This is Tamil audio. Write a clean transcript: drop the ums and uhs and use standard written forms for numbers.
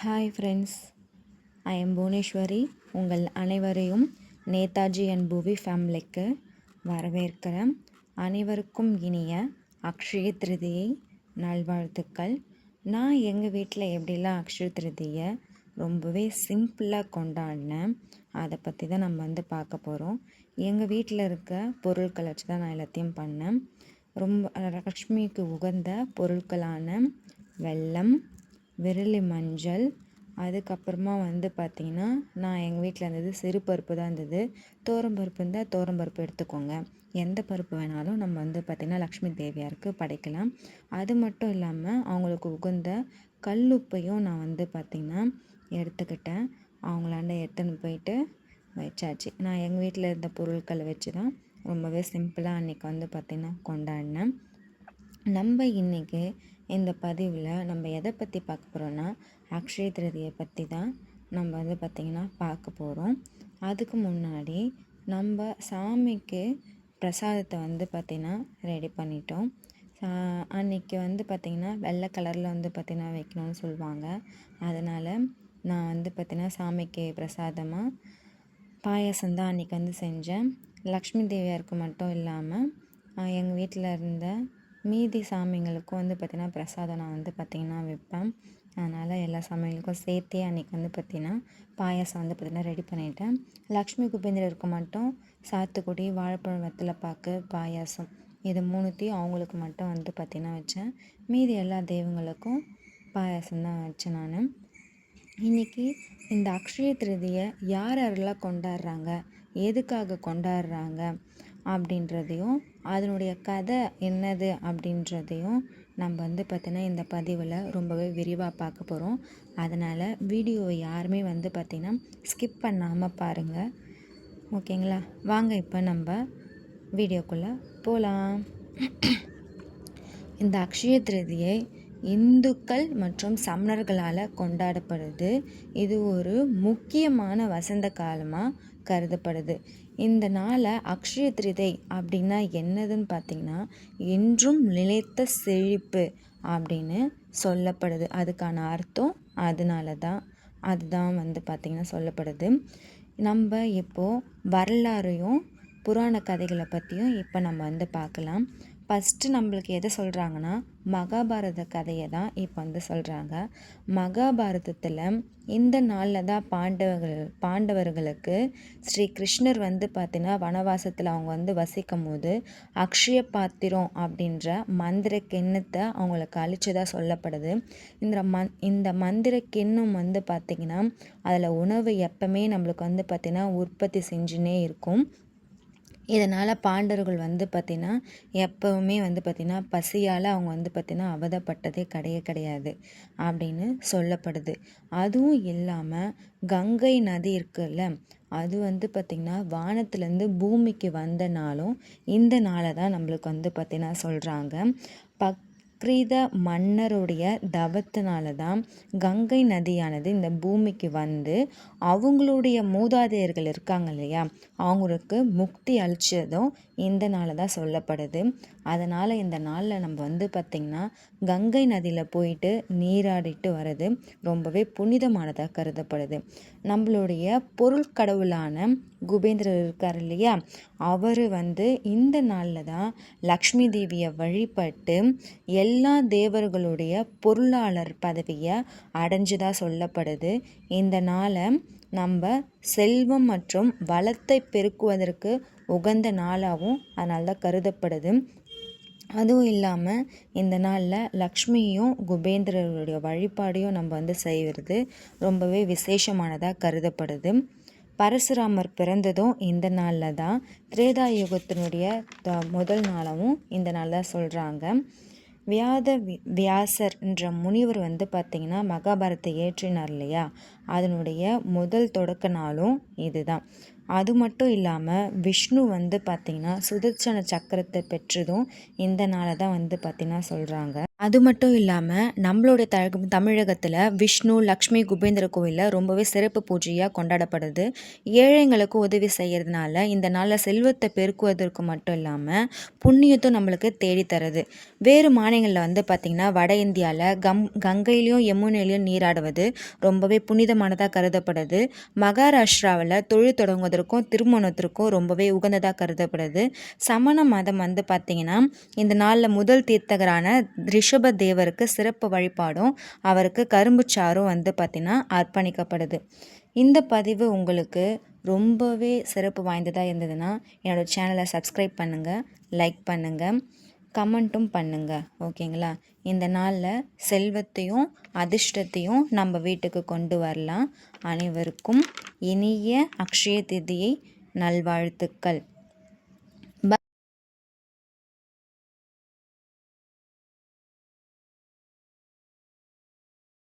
Hi friends, I am Bhuvaneswari. உங்கள் அனைவரையும் நேதாஜி அண்ட் பூவி ஃபேமிலிக்கு வரவேற்கிறேன். அனைவருக்கும் இனிய அக்ஷய திருதியை நல்வாழ்த்துக்கள். நான் எங்கள் வீட்டில் எப்படிலாம் அக்ஷய திருதியை ரொம்பவே சிம்பிளாக கொண்டாடினேன், அதை பற்றி தான் நம்ம பார்க்க போகிறோம். எங்கள் வீட்டில் இருக்க பொருட்களை வச்சு தான் நான் எல்லாத்தையும் பண்ணேன். ரொம்ப லக்ஷ்மிக்கு உகந்த பொருட்களான வெல்லம், விரலி மஞ்சள், அதுக்கப்புறமா பார்த்திங்கன்னா நான் எங்கள் வீட்டில் இருந்தது சிறு பருப்பு தான் இருந்தது. தோரம்பருப்பு இருந்தால் தோரம்பருப்பு எடுத்துக்கோங்க. எந்த பருப்பு வேணாலும் நம்ம பார்த்திங்கன்னா லக்ஷ்மி தேவியாருக்கு படைக்கலாம். அது மட்டும் இல்லாமல் அவங்களுக்கு உகந்த கல்லுப்பையும் நான் பார்த்திங்கன்னா எடுத்துக்கிட்டேன். அவங்களாண்ட எடுத்துன்னு போயிட்டு வச்சாச்சு. நான் எங்கள் வீட்டில் இருந்த பொருட்களை வச்சு தான் ரொம்பவே சிம்பிளாக அன்றைக்கி பார்த்திங்கன்னா கொண்டாடினேன். நம்ம இன்றைக்கி இந்த பதிவில் நம்ம எதை பற்றி பார்க்க போகிறோன்னா அக்ஷய திருதியை பற்றி தான் நம்ம பார்த்திங்கன்னா பார்க்க போகிறோம். அதுக்கு முன்னாடி நம்ம சாமிக்கு பிரசாதத்தை பார்த்திங்கன்னா ரெடி பண்ணிட்டோம். அன்றைக்கி பார்த்திங்கன்னா வெள்ளை கலரில் பார்த்திங்கன்னா வைக்கணும்னு சொல்லுவாங்க. அதனால் நான் பார்த்திங்கன்னா சாமிக்கு பிரசாதமாக பாயாசம் தான் அன்றைக்கி செஞ்சேன். லக்ஷ்மி தேவியாருக்கு மட்டும் இல்லாமல் எங்கள் வீட்டில் இருந்த மீதி சாமிங்களுக்கும் பார்த்திங்கன்னா பிரசாதம் நான் பார்த்திங்கன்னா வைப்பேன். அதனால் எல்லா சமையலுக்கும் சேர்த்தே அன்றைக்கி பார்த்திங்கன்னா பாயாசம் பார்த்திங்கன்னா ரெடி பண்ணிட்டேன். லக்ஷ்மி குபேந்திரருக்கு மட்டும் சாத்துக்குடி, வாழைப்பழம், வெத்தலைப்பாக்கு, பாயாசம் இது மூணுத்தையும் அவங்களுக்கு மட்டும் பார்த்திங்கன்னா வச்சேன். மீதி எல்லா தெய்வங்களுக்கும் பாயாசம் தான் வச்சேன் நான். இன்றைக்கி இந்த அக்ஷய திருதியை யார் யாரெல்லாம் கொண்டாடுறாங்க, எதுக்காக கொண்டாடுறாங்க அப்படின்றதையும் அதனுடைய கதை என்னது அப்படின்றதையும் நம்ம பார்த்திங்கன்னா இந்த பதிவில் ரொம்பவே விரிவாக பார்க்க போகிறோம். அதனால் வீடியோவை யாருமே பார்த்திங்கன்னா ஸ்கிப் பண்ணாமல் பாருங்கள், ஓகேங்களா? வாங்க இப்போ நம்ம வீடியோக்குள்ளே போகலாம். இந்த அக்ஷய திருதியை இந்துக்கள் மற்றும் சமணர்களால் கொண்டாடப்படுது. இது ஒரு முக்கியமான வசந்த காலமாக கருதப்படுது. இந்த நாளை அக்ஷய திருதியை அப்படின்னா என்னதுன்னு பார்த்திங்கன்னா என்றும் நிலைத்த செழிப்பு அப்படின்னு சொல்லப்படுது. அதுக்கான அர்த்தம் அதுதான் பார்த்திங்கன்னா சொல்லப்படுது. நம்ம இப்போது வரலாறையும் புராண கதைகளை பற்றியும் இப்போ நம்ம பார்க்கலாம். ஃபஸ்ட்டு நம்மளுக்கு எதை சொல்கிறாங்கன்னா மகாபாரத கதையை தான் இப்போ சொல்கிறாங்க. மகாபாரதத்தில் இந்த நாளில் தான் பாண்டவர்களுக்கு ஸ்ரீ கிருஷ்ணர் பார்த்திங்கன்னா வனவாசத்தில் அவங்க வசிக்கும் போது அக்ஷய பாத்திரம் அப்படின்ற மந்திர கிண்ணத்தை அவங்களுக்கு அழிச்சதாக சொல்லப்படுது. இந்த மந்திர கிண்ணம் பார்த்திங்கன்னா அதில் உணவு எப்பவுமே நம்மளுக்கு பார்த்திங்கன்னா உற்பத்தி செஞ்சுனே இருக்கும். இதனால் பாண்டவர்கள் பார்த்திங்கன்னா எப்போவுமே பார்த்திங்கன்னா பசியால் அவங்க பார்த்திங்கன்னா அவதப்பட்டதே கிடையாது அப்படின்னு சொல்லப்படுது. அதுவும் இல்லாமல் கங்கை நதி இருக்குல்ல, அது பார்த்திங்கன்னா வானத்துலேருந்து பூமிக்கு வந்த நாளும் இந்த நாளை தான் நம்மளுக்கு பார்த்திங்கன்னா சொல்கிறாங்க. பக்ரீத மன்னருடைய தவத்தினால தான் கங்கை நதியானது இந்த பூமிக்கு அவங்களுடைய மூதாதையர்கள் இருக்காங்க இல்லையா, அவங்களுக்கு முக்தி அளித்ததும் இந்த நாளை தான் சொல்லப்படுது. அதனால் இந்த நாளில் நம்ம பார்த்திங்கன்னா கங்கை நதியில் போயிட்டு நீராடிட்டு வர்றது ரொம்பவே புனிதமானதாக கருதப்படுது. நம்மளுடைய பொருட்கடவுளான குபேந்திரர் இருக்கார் இல்லையா, அவர் இந்த நாளில் தான் லக்ஷ்மி தேவியை வழிபட்டு எல்லா தேவர்களுடைய பொருளாளர் பதவியை அடைஞ்சதாக சொல்லப்படுது. இந்த நாளை நம்ம செல்வம் மற்றும் வளத்தை பெருக்குவதற்கு உகந்த நாளாகவும் அதனால தான் கருதப்படுது. அதுவும் இல்லாமல் இந்த நாளில் லக்ஷ்மியும் குபேந்திரருடைய வழிபாடையும் நம்ம செய்கிறது ரொம்பவே விசேஷமானதாக கருதப்படுது. பரசுராமர் பிறந்ததும் இந்த நாளில் தான். திரேதா யுகத்தினுடைய முதல் நாளாகவும் இந்த நாள் தான் சொல்கிறாங்க. வியாசர்ன்ற முனிவர் பார்த்திங்கன்னா மகாபாரத்தை ஏற்றினார் இல்லையா, அதனுடைய முதல் தொடக்க நாளும் இதுதான். அது மட்டும் இல்லாமல் விஷ்ணு பார்த்திங்கன்னா சுதர்சன சக்கரத்தை பெற்றதும் இந்த நாளை தான் பார்த்திங்கன்னா சொல்கிறாங்க. அது மட்டும் இல்லாமல் நம்மளுடைய தமிழகத்தில் விஷ்ணு லக்ஷ்மி குபேந்திர கோவிலில் ரொம்பவே சிறப்பு பூஜையாக கொண்டாடப்படுது. ஏழைங்களுக்கு உதவி செய்கிறதுனால இந்த நாளில் செல்வத்தை பெருக்குவதற்கு மட்டும் இல்லாமல் புண்ணியத்தும் நம்மளுக்கு தேடித்தருது. வேறு மாநிலங்களில் வந்து பார்த்திங்கன்னா வட இந்தியாவில் கங்கையிலையும் யமுனையிலையும் நீராடுவது ரொம்பவே புனிதமானதாக கருதப்படுது. மகாராஷ்டிராவில் தொழில் தொடங்குவதற்கும் திருமணத்திற்கும் ரொம்பவே உகந்ததாக கருதப்படுது. சமண மதம் வந்து பார்த்திங்கன்னா இந்த நாளில் முதல் தீர்த்தகரான ரிஷப தேவருக்கு சிறப்பு வழிபாடும் அவருக்கு கரும்புச்சாரும் வந்து பார்த்திங்கன்னா அர்ப்பணிக்கப்படுது. இந்த பதிவு உங்களுக்கு ரொம்பவே சிறப்பு வாய்ந்ததாக இருந்ததுன்னா என்னோடய சேனலை சப்ஸ்கிரைப் பண்ணுங்கள், லைக் பண்ணுங்கள், கமெண்ட்டும் பண்ணுங்கள். ஓகேங்களா? இந்த நாளில் செல்வத்தையும் அதிர்ஷ்டத்தையும் நம்ம வீட்டுக்கு கொண்டு வரலாம். அனைவருக்கும் இனிய அக்ஷய திதியை நல்வாழ்த்துக்கள்.